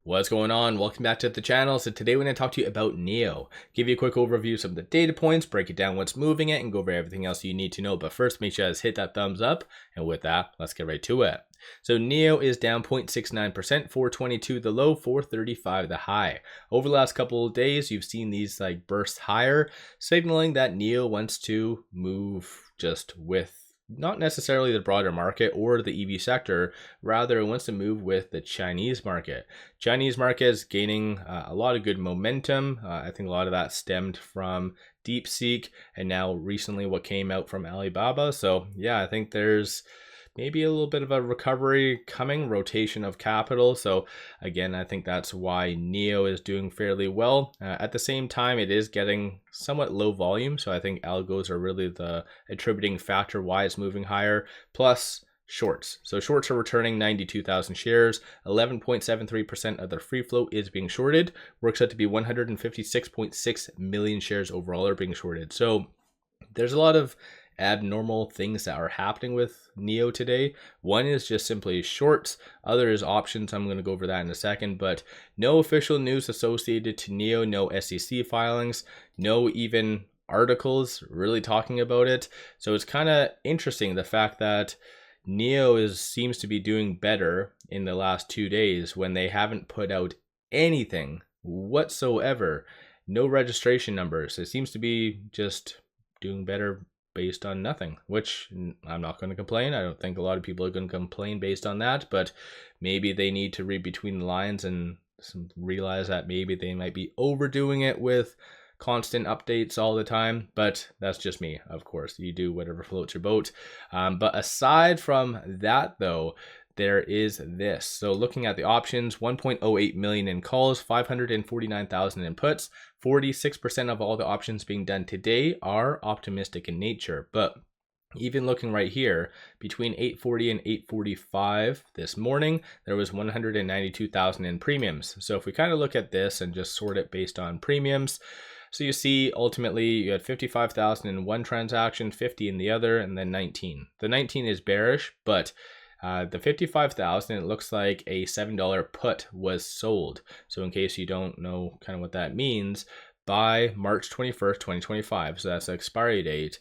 What's going on? Welcome back to the channel. So today we're going to talk to you about NIO. Give you a quick overview of some of the data points, break it down what's moving it, and go over everything else you need to know. But first, make sure you guys hit that thumbs up. And with that, let's get right to it. So NIO is down 0.69%, 422 the low, 435 the high. Over the last couple of days, you've seen these like bursts higher, signaling that NIO wants to move just with not necessarily the broader market or the EV sector, rather it wants to move with the Chinese market. Chinese market is gaining a lot of good momentum. I think a lot of that stemmed from DeepSeek and now recently what came out from Alibaba. So yeah, I think there's maybe a little bit of a recovery coming, rotation of capital. So again, I think that's why NIO is doing fairly well. At the same time, it is getting somewhat low volume. So I think algos are really the attributing factor why it's moving higher, plus shorts. So shorts are returning 92,000 shares, 11.73% of their free float is being shorted. Works out to be 156.6 million shares overall are being shorted. So there's a lot of abnormal things that are happening with NIO today. One is just simply shorts, other is options. I'm going to go over that in a second, but no official news associated to NIO, no SEC filings, no even articles really talking about it. So it's kind of interesting the fact that NIO seems to be doing better in the last 2 days when they haven't put out anything whatsoever. No registration numbers. It seems to be just doing better based on nothing, which I'm not going to complain. I don't think a lot of people are going to complain based on that, but maybe they need to read between the lines and realize that maybe they might be overdoing it with constant updates all the time. But that's just me, of course. You do whatever floats your boat. But aside from that, though, there is this. So looking at the options, 1.08 million in calls, 549,000 in puts, 46% of all the options being done today are optimistic in nature. But even looking right here, between 8:40 and 8:45 this morning, there was 192,000 in premiums. So if we kind of look at this and just sort it based on premiums, so you see ultimately you had 55,000 in one transaction, 50 in the other, and then 19. The 19 is bearish, but the 55,000, it looks like a $7 put was sold. So in case you don't know kind of what that means, by March 21st, 2025, so that's the expiry date,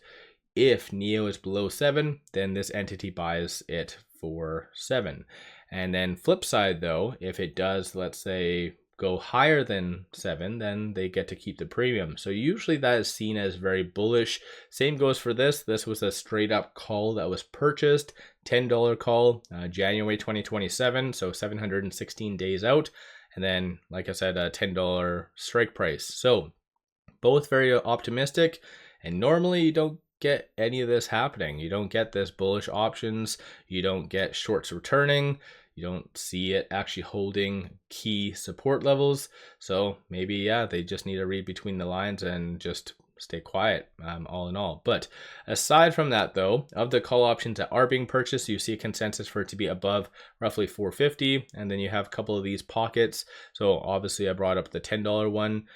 if NIO is below 7, then this entity buys it for 7. And then flip side though, if it does, let's say, go higher than 7, then they get to keep the premium. So usually that is seen as very bullish. Same goes for this. This was a straight up call that was purchased, $10 call, January 2027, so 716 days out. And then, like I said, a $10 strike price. So both very optimistic, and normally you don't get any of this happening. You don't get this bullish options, you don't get shorts returning, you don't see it actually holding key support levels. So maybe, yeah, they just need to read between the lines and just stay quiet, all in all. But aside from that though, of the call options that are being purchased, you see a consensus for it to be above roughly 450, and then you have a couple of these pockets. So obviously I brought up the $10 one,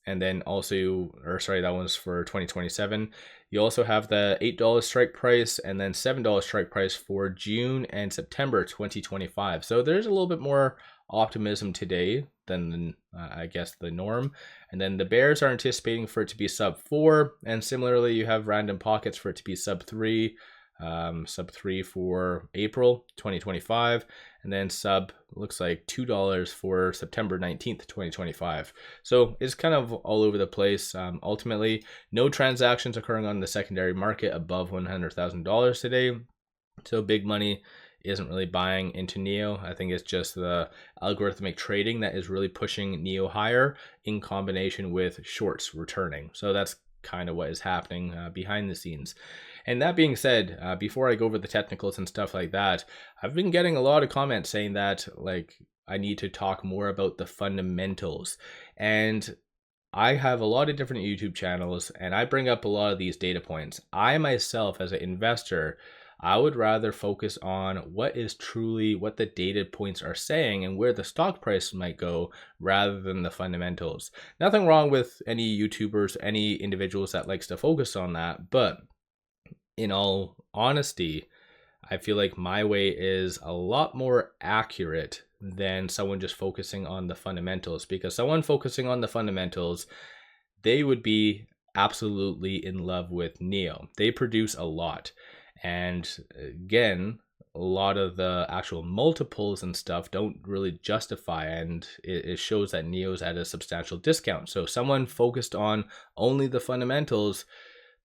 and then also, or sorry, that one's for 2027. You also have the $8 strike price and then $7 strike price for June and September 2025. So there's a little bit more optimism today than I guess the norm. And then the bears are anticipating for it to be sub 4, and similarly you have random pockets for it to be sub 3. Sub 3 for April 2025, and then sub looks like $2 for September 19th 2025. So it's kind of all over the place. Ultimately, no transactions occurring on the secondary market above $100,000 today, so big money isn't really buying into NIO. I think it's just the algorithmic trading that is really pushing NIO higher in combination with shorts returning. So that's kind of what is happening behind the scenes. And that being said, before I go over the technicals and stuff like that, I've been getting a lot of comments saying that like I need to talk more about the fundamentals. And I have a lot of different YouTube channels and I bring up a lot of these data points. I myself as an investor, I would rather focus on what is truly what the data points are saying and where the stock price might go rather than the fundamentals. Nothing wrong with any YouTubers, any individuals that likes to focus on that, but in all honesty, I feel like my way is a lot more accurate than someone just focusing on the fundamentals, because someone focusing on the fundamentals, they would be absolutely in love with NIO. They produce a lot. And again, a lot of the actual multiples and stuff don't really justify, and it shows that NIO's at a substantial discount. So someone focused on only the fundamentals,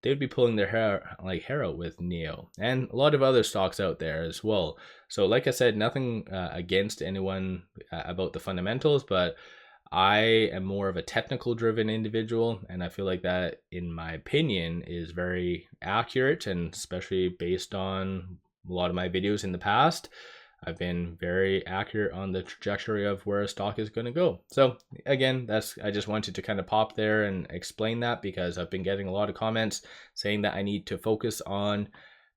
they would be pulling their hair out with NIO, and a lot of other stocks out there as well. So like I said, nothing against anyone about the fundamentals, but I am more of a technical driven individual, and I feel like that, in my opinion, is very accurate, and especially based on a lot of my videos in the past, I've been very accurate on the trajectory of where a stock is going to go. So again, I just wanted to kind of pop there and explain that, because I've been getting a lot of comments saying that I need to focus on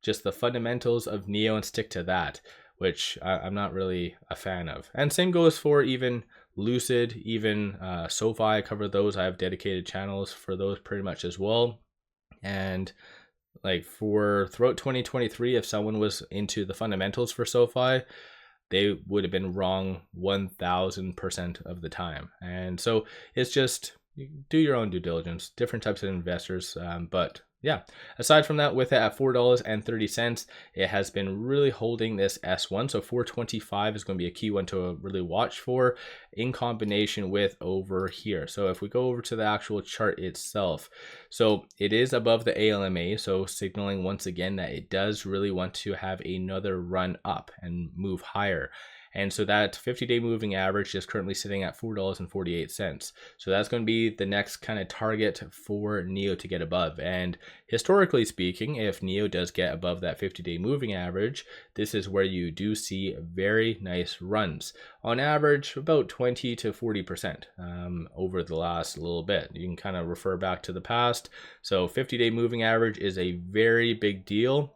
just the fundamentals of NIO and stick to that, which I'm not really a fan of. And same goes for even Lucid, even SoFi. I cover those. I have dedicated channels for those pretty much as well. And like throughout 2023, if someone was into the fundamentals for SoFi, they would have been wrong 1000% of the time. And so it's just, do your own due diligence, different types of investors. But yeah, aside from that, with it at $4.30, it has been really holding this S1. So 425 is going to be a key one to really watch for, in combination with over here. So if we go over to the actual chart itself, so it is above the ALMA, so signaling once again that it does really want to have another run up and move higher. And so that 50-day moving average is currently sitting at $4.48. So that's going to be the next kind of target for NIO to get above. And historically speaking, if NIO does get above that 50-day moving average, this is where you do see very nice runs. On average, about 20 to 40% over the last little bit. You can kind of refer back to the past. So 50-day moving average is a very big deal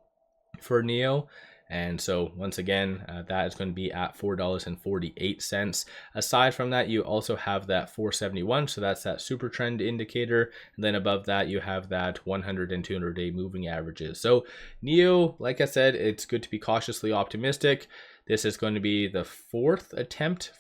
for NIO. And so once again, that is going to be at $4.48. Aside from that, you also have that 471. So that's that super trend indicator. And then above that, you have that 100 and 200-day moving averages. So NIO, like I said, it's good to be cautiously optimistic. This is going to be the fourth attempt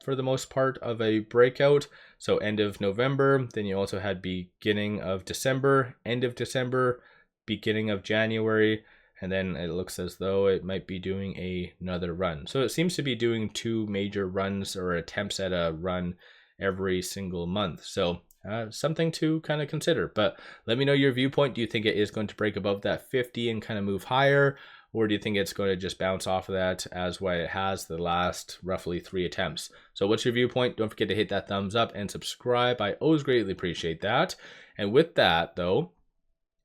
for the most part of a breakout. So end of November, then you also had beginning of December, end of December, beginning of January, and then it looks as though it might be doing another run. So it seems to be doing two major runs or attempts at a run every single month. So something to kind of consider. But let me know your viewpoint. Do you think it is going to break above that 50 and kind of move higher? Or do you think it's going to just bounce off of that as what it has the last roughly 3 attempts? So what's your viewpoint? Don't forget to hit that thumbs up and subscribe. I always greatly appreciate that. And with that, though,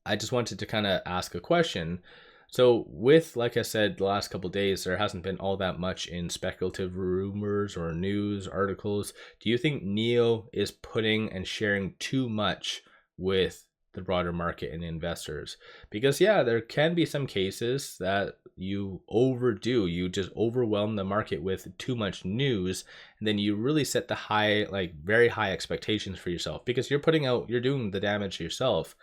I just wanted to kind of ask a question. So with, like I said, the last couple of days, there hasn't been all that much in speculative rumors or news articles. Do you think NIO is putting and sharing too much with the broader market and investors? Because yeah, there can be some cases that you overdo, you just overwhelm the market with too much news, and then you really set the high, like very high expectations for yourself, because you're doing the damage yourself.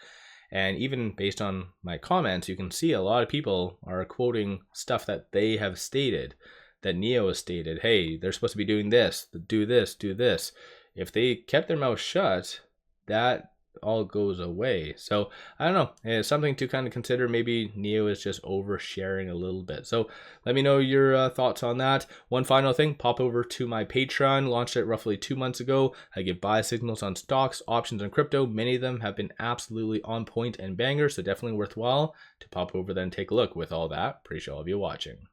And even based on my comments, you can see a lot of people are quoting stuff that they have stated, that NIO has stated, hey, they're supposed to be doing this, do this, do this. If they kept their mouth shut, that all goes away. So I don't know, it's something to kind of consider. Maybe NIO is just oversharing a little bit. So let me know your thoughts on that. One final thing, pop over to my Patreon. Launched it roughly 2 months ago. I give buy signals on stocks, options, and crypto. Many of them have been absolutely on point and bangers, so definitely worthwhile to pop over there and take a look. With all that, appreciate all of you watching.